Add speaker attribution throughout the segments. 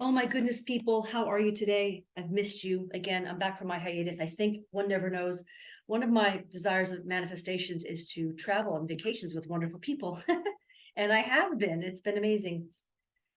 Speaker 1: Oh my goodness, people, how are you today? I've missed you again. I'm back from my hiatus. I think one never knows. One of my desires of manifestations is to travel on vacations with wonderful people. And I have been. It's been amazing.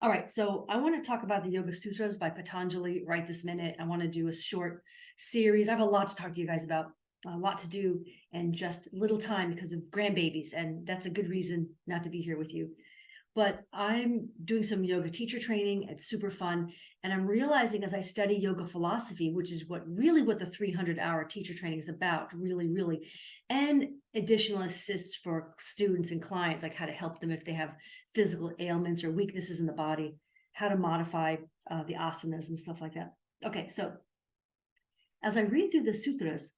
Speaker 1: All right, so I want to talk about the Yoga Sutras by Patanjali right this minute. I want to do a short series. I have a lot to talk to you guys about, a lot to do, and just little time because of grandbabies. And that's a good reason not to be here with you. But I'm doing some yoga teacher training. It's super fun. And I'm realizing as I study yoga philosophy, which is what the 300-hour teacher training is about, really, and additional assists for students and clients, like how to help them if they have physical ailments or weaknesses in the body, how to modify the asanas and stuff like that. Okay, so as I read through the sutras,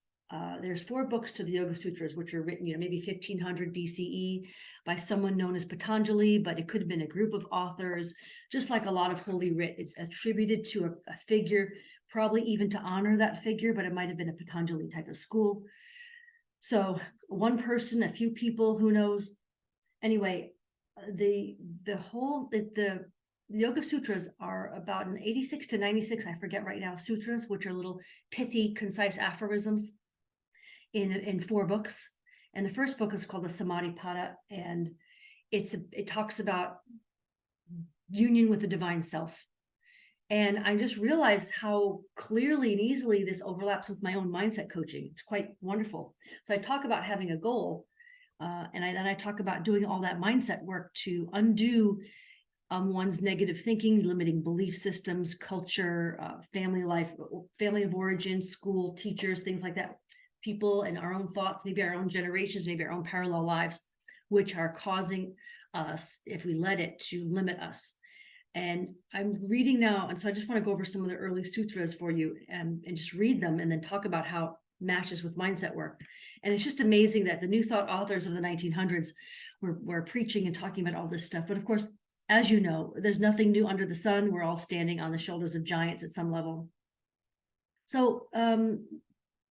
Speaker 1: there's 4 books to the Yoga Sutras, which are written, maybe 1500 BCE by someone known as Patanjali, but it could have been a group of authors, just like a lot of Holy Writ. It's attributed to a figure, probably even to honor that figure, but it might have been a Patanjali type of school. So one person, a few people, who knows? Anyway, the Yoga Sutras are about an 86 to 96, I forget right now, sutras, which are little pithy, concise aphorisms in 4 books. And the first book is called the Samadhipada, and it talks about union with the divine self. And I just realized how clearly and easily this overlaps with my own mindset coaching. It's quite wonderful. So I talk about having a goal, and then I talk about doing all that mindset work to undo one's negative thinking, limiting belief systems, culture, family life, family of origin, school, teachers, things like that, people and our own thoughts, maybe our own generations, maybe our own parallel lives, which are causing us, if we let it, to limit us. And I'm reading now, and so I just want to go over some of the early sutras for you and just read them and then talk about how it matches with mindset work. And it's just amazing that the New Thought authors of the 1900s were preaching and talking about all this stuff. But of course, as you know, there's nothing new under the sun. We're all standing on the shoulders of giants at some level. So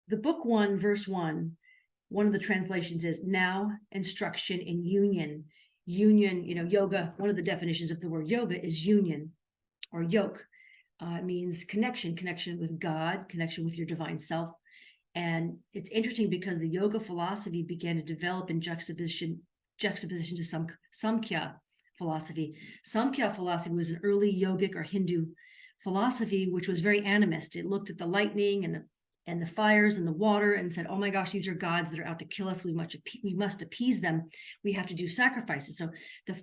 Speaker 1: the book 1, verse 1, one of the translations is now instruction in union. Union, yoga, one of the definitions of the word yoga is union or yoke. It means connection with God, connection with your divine self. And it's interesting because the yoga philosophy began to develop in juxtaposition to some Samkhya philosophy. Samkhya philosophy was an early yogic or Hindu philosophy, which was very animist. It looked at the lightning and the fires and the water and said, oh my gosh, these are gods that are out to kill us. We must appease them. We have to do sacrifices. So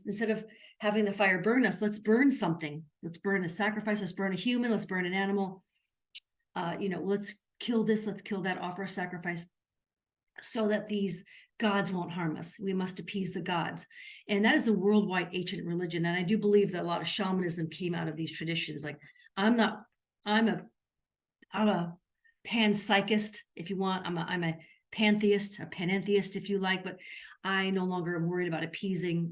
Speaker 1: instead of having the fire burn us, let's burn something. Let's burn a sacrifice. Let's burn a human. Let's burn an animal. Let's kill this. Let's kill that. Offer a sacrifice so that these gods won't harm us. We must appease the gods. And that is a worldwide ancient religion. And I do believe that a lot of shamanism came out of these traditions. Like I'm a panpsychist, if you want. I'm a pantheist, a panentheist, if you like, but I no longer am worried about appeasing,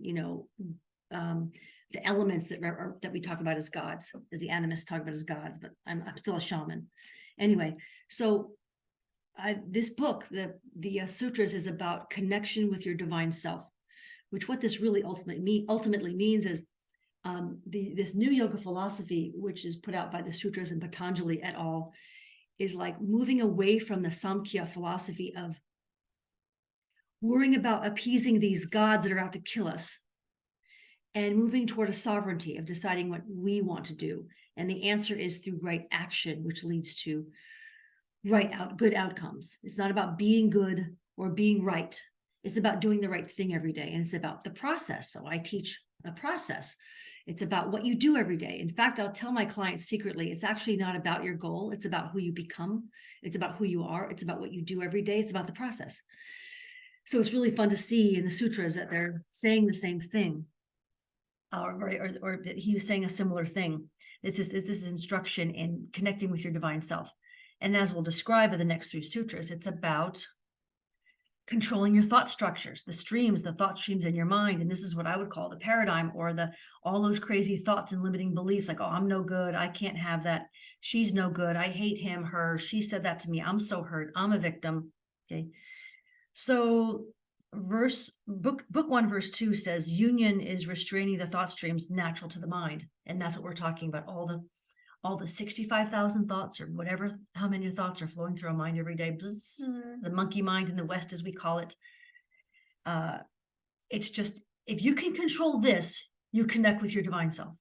Speaker 1: the elements that we talk about as gods, as the animists talk about as gods, but I'm still a shaman. Anyway, so this book, the Sutras, is about connection with your divine self, which what this really ultimately means is this new yoga philosophy, which is put out by the Sutras and Patanjali et al., is like moving away from the Samkhya philosophy of worrying about appeasing these gods that are out to kill us and moving toward a sovereignty of deciding what we want to do. And the answer is through right action, which leads to good outcomes. It's not about being good or being right. It's about doing the right thing every day. And it's about the process. So I teach a process. It's about what you do every day. In fact, I'll tell my clients secretly, it's actually not about your goal. It's about who you become. It's about who you are. It's about what you do every day. It's about the process. So it's really fun to see in the sutras that they're saying the same thing, or that he was saying a similar thing. This is instruction in connecting with your divine self. And as we'll describe in the next 3 sutras, it's about controlling your thought structures, the thought streams in your mind. And this is what I would call the paradigm, or all those crazy thoughts and limiting beliefs, like, oh, I'm no good. I can't have that. She's no good. I hate him, her. She said that to me. I'm so hurt. I'm a victim. Okay. So book 1, verse 2 says, union is restraining the thought streams natural to the mind. And that's what we're talking about. All the all the 65,000 thoughts or whatever, how many thoughts are flowing through our mind every day, the monkey mind in the West, as we call it. It's just, if you can control this, you connect with your divine self.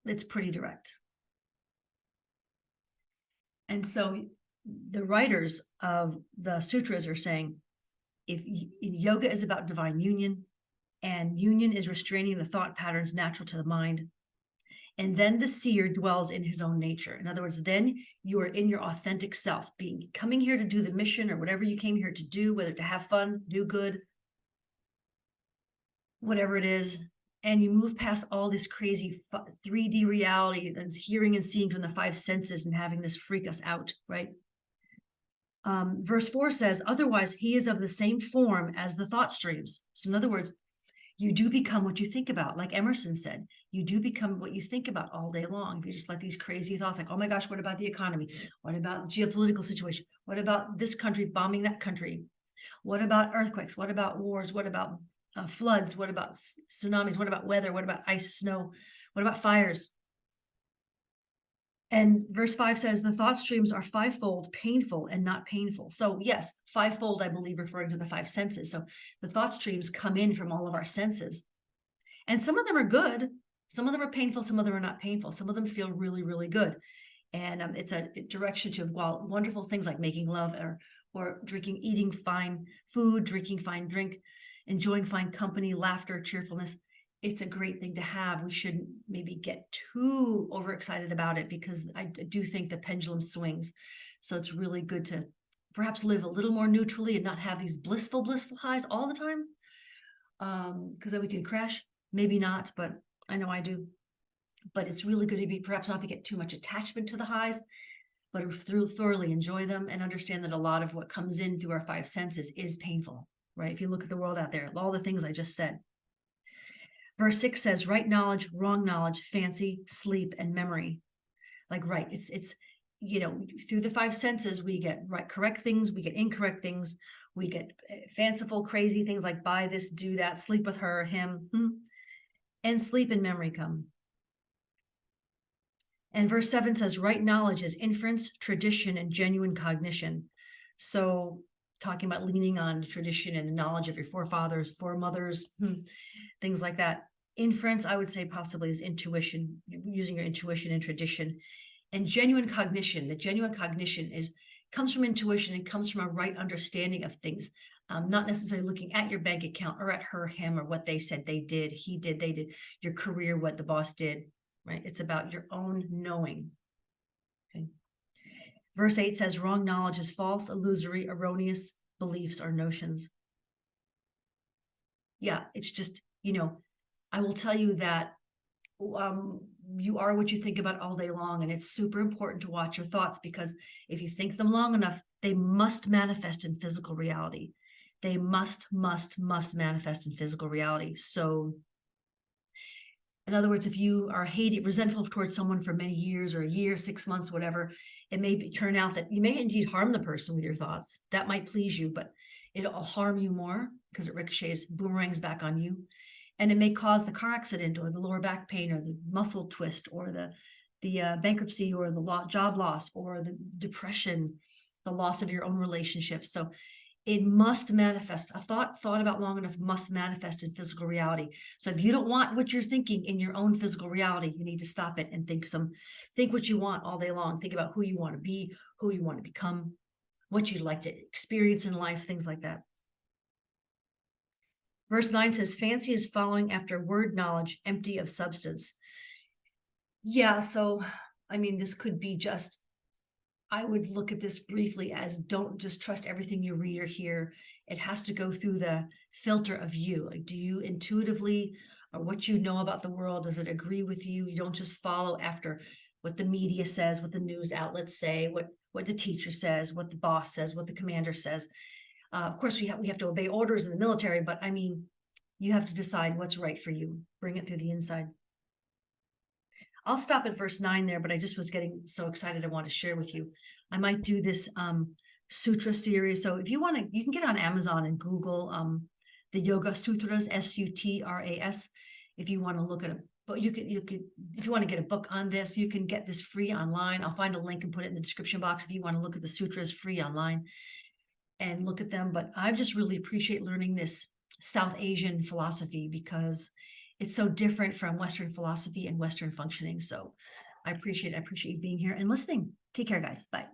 Speaker 1: It's pretty direct. And so the writers of the sutras are saying, if yoga is about divine union, and union is restraining the thought patterns natural to the mind, and then the seer dwells in his own nature. In other words, then you are in your authentic self, coming here to do the mission or whatever you came here to do, whether to have fun, do good, whatever it is, and you move past all this crazy 3D reality and hearing and seeing from the five senses and having this freak us out, right? Verse 4 says, otherwise, he is of the same form as the thought streams. So in other words, you do become what you think about. Like Emerson said, you do become what you think about all day long. If you just let these crazy thoughts like, oh my gosh, what about the economy? What about the geopolitical situation? What about this country bombing that country? What about earthquakes? What about wars? What about floods? What about tsunamis? What about weather? What about ice, snow? What about fires? And verse 5 says, the thought streams are fivefold, painful and not painful. So yes, fivefold, I believe, referring to the five senses. So the thought streams come in from all of our senses. And some of them are good. Some of them are painful. Some of them are not painful. Some of them feel really, really good. And it's a direction to wonderful things like making love or drinking, eating fine food, drinking fine drink, enjoying fine company, laughter, cheerfulness. It's a great thing to have. We shouldn't maybe get too overexcited about it, because I do think the pendulum swings. So it's really good to perhaps live a little more neutrally and not have these blissful highs all the time. Because then we can crash. Maybe not, but I know I do. But it's really good to be perhaps not to get too much attachment to the highs, but thoroughly enjoy them and understand that a lot of what comes in through our five senses is painful, right? If you look at the world out there, all the things I just said. Verse 6 says, right knowledge, wrong knowledge, fancy, sleep, and memory. Like, right, it's through the five senses, we get correct things, we get incorrect things, we get fanciful, crazy things like buy this, do that, sleep with her, him, and sleep and memory come. And verse 7 says, right knowledge is inference, tradition, and genuine cognition. So talking about leaning on tradition and the knowledge of your forefathers, foremothers, things like that. Inference, I would say possibly, is intuition, using your intuition and tradition. And genuine cognition, the genuine cognition comes from intuition and comes from a right understanding of things, not necessarily looking at your bank account or at her, him, or what they said they did, he did, they did, your career, what the boss did, right? It's about your own knowing. Okay. Verse 8 says, wrong knowledge is false, illusory, erroneous beliefs or notions. Yeah, it's just, I will tell you that you are what you think about all day long. And it's super important to watch your thoughts, because if you think them long enough, they must manifest in physical reality. They must manifest in physical reality. So in other words, if you are resentful towards someone for many years, or a year, 6 months, whatever, it may turn out that you may indeed harm the person with your thoughts. That might please you, but it'll harm you more because it ricochets, boomerangs back on you. And it may cause the car accident or the lower back pain or the muscle twist or the bankruptcy or the job loss or the depression, the loss of your own relationships. So it must manifest. A thought about long enough must manifest in physical reality. So if you don't want what you're thinking in your own physical reality, you need to stop it and think what you want all day long. Think about who you want to be, who you want to become, what you'd like to experience in life, things like that. Verse 9 says, fancy is following after word knowledge, empty of substance. Yeah, so, this could be just, I would look at this briefly as, don't just trust everything you read or hear. It has to go through the filter of you. Like, do you intuitively, or what you know about the world, does it agree with you? You don't just follow after what the media says, what the news outlets say, what the teacher says, what the boss says, what the commander says. Of course, we have to obey orders in the military, but you have to decide what's right for you. Bring it through the inside. I'll stop at verse 9 there, but I just was getting so excited I want to share with you. I might do this sutra series. So if you want to, you can get on Amazon and Google the Yoga Sutras, Sutras. If you want to look at but you could, if you want to get a book on this, you can get this free online. I'll find a link and put it in the description box if you want to look at the sutras free online and look at them. But I just really appreciate learning this South Asian philosophy because it's so different from Western philosophy and Western functioning. So I appreciate you being here and listening. Take care, guys. Bye.